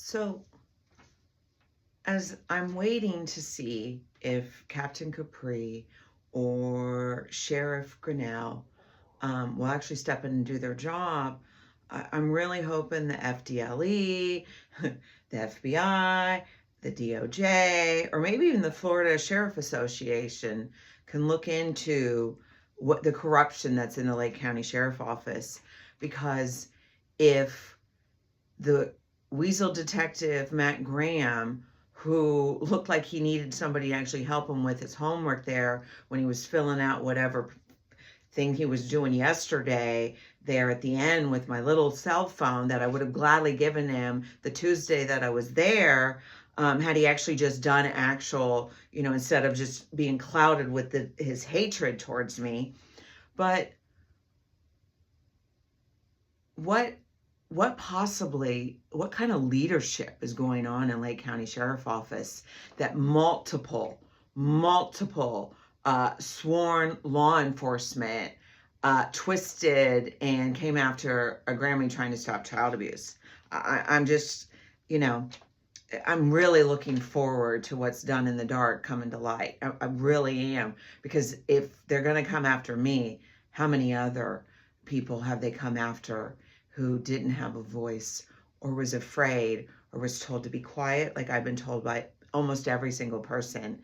So, as I'm waiting to see if Captain Capri or Sheriff Grinnell will actually step in and do their job, I'm really hoping the FDLE, the FBI, the DOJ, or maybe even the Florida Sheriff Association can look into what the corruption that's in the Lake County Sheriff Office. Because if the weasel detective Matt Graham, who looked like he needed somebody to actually help him with his homework there when he was filling out whatever thing he was doing yesterday there at the end with my little cell phone that I would have gladly given him the Tuesday that I was there, had he actually just done actual, instead of just being clouded with his hatred towards me. But what kind of leadership is going on in Lake County Sheriff Office that multiple sworn law enforcement twisted and came after a Grammy trying to stop child abuse? I'm just, I'm really looking forward to what's done in the dark coming to light. I really am, because if they're going to come after me, how many other people have they come after who didn't have a voice or was afraid or was told to be quiet, like I've been told by almost every single person?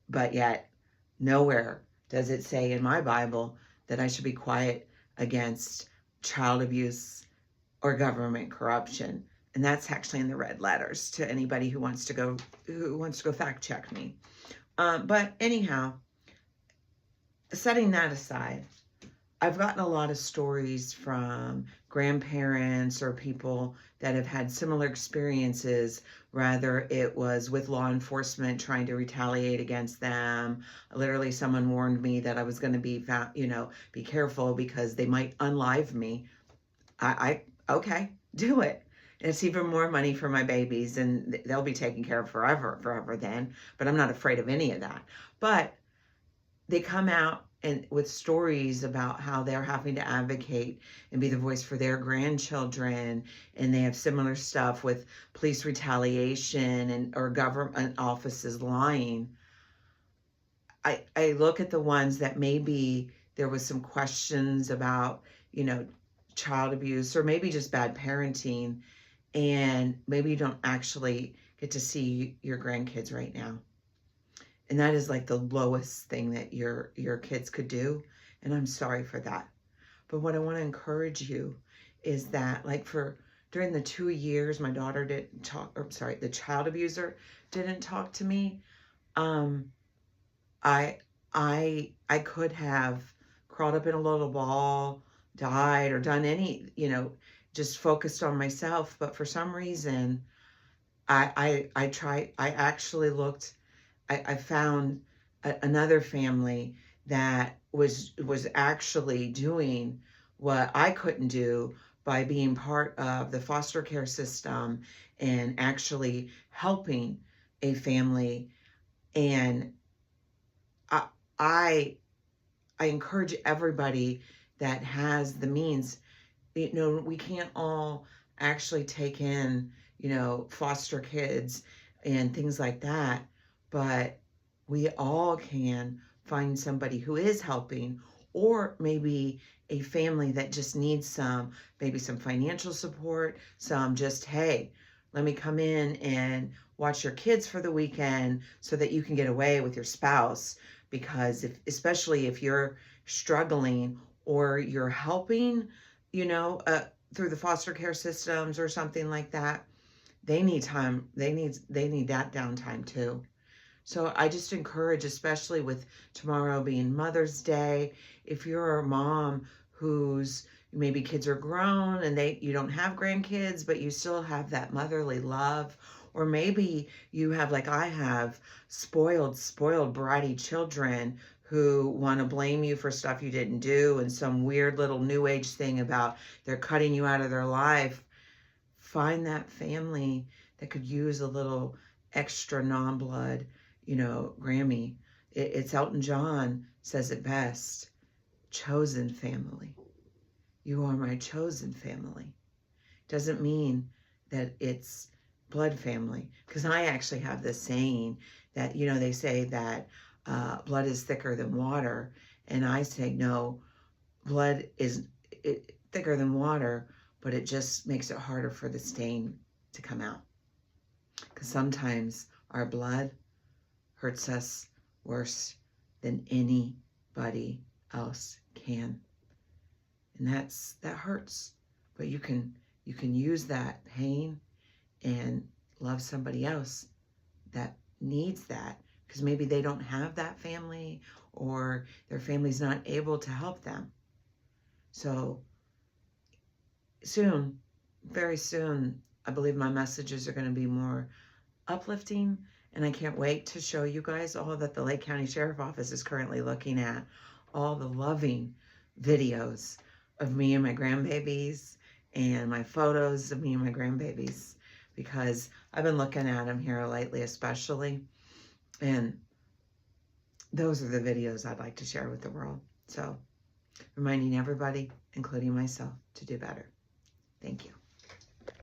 But yet nowhere does it say in my Bible that I should be quiet against child abuse or government corruption. And that's actually in the red letters to anybody who wants to go fact check me. But anyhow, setting that aside, I've gotten a lot of stories from grandparents or people that have had similar experiences, whether it was with law enforcement trying to retaliate against them. Literally, someone warned me that I was going to be careful because they might unlive me. Okay, do it. It's even more money for my babies, and they'll be taken care of forever then. But I'm not afraid of any of that. But they come out and with stories about how they're having to advocate and be the voice for their grandchildren, and they have similar stuff with police retaliation or government offices lying. I look at the ones that maybe there was some questions about, child abuse or maybe just bad parenting, and maybe you don't actually get to see your grandkids right now. And that is like the lowest thing that your kids could do. And I'm sorry for that. But what I want to encourage you is that, like, during the 2 years my daughter didn't talk, or sorry, the child abuser didn't talk to me, I could have crawled up in a little ball, died, or done any, just focused on myself. But for some reason, I actually looked. I found another family that was actually doing what I couldn't do by being part of the foster care system and actually helping a family. And I encourage everybody that has the means. We can't all actually take in, foster kids and things like that. But we all can find somebody who is helping, or maybe a family that just needs maybe some financial support, some just, hey, let me come in and watch your kids for the weekend so that you can get away with your spouse. Because especially if you're struggling or you're helping, through the foster care systems or something like that, they need time. They need that downtime too. So I just encourage, especially with tomorrow being Mother's Day, if you're a mom whose maybe kids are grown and you don't have grandkids, but you still have that motherly love, or maybe you have, like I have, spoiled, bratty children who want to blame you for stuff you didn't do and some weird little new age thing about they're cutting you out of their life. Find that family that could use a little extra non-blood, Grammy. It's Elton John says it best. Chosen family. You are my chosen family. Doesn't mean that it's blood family. Because I actually have this saying that, you know, they say that blood is thicker than water. And I say, no, blood is thicker than water, but it just makes it harder for the stain to come out. Because sometimes our blood hurts us worse than anybody else can. And that hurts. But you can use that pain and love somebody else that needs that, because maybe they don't have that family, or their family's not able to help them. So soon, very soon, I believe my messages are going to be more uplifting, and I can't wait to show you guys all that the Lake County Sheriff Office is currently looking at, all the loving videos of me and my grandbabies, and my photos of me and my grandbabies, because I've been looking at them here lately especially, and those are the videos I'd like to share with the world. So reminding everybody, including myself, to do better. Thank you.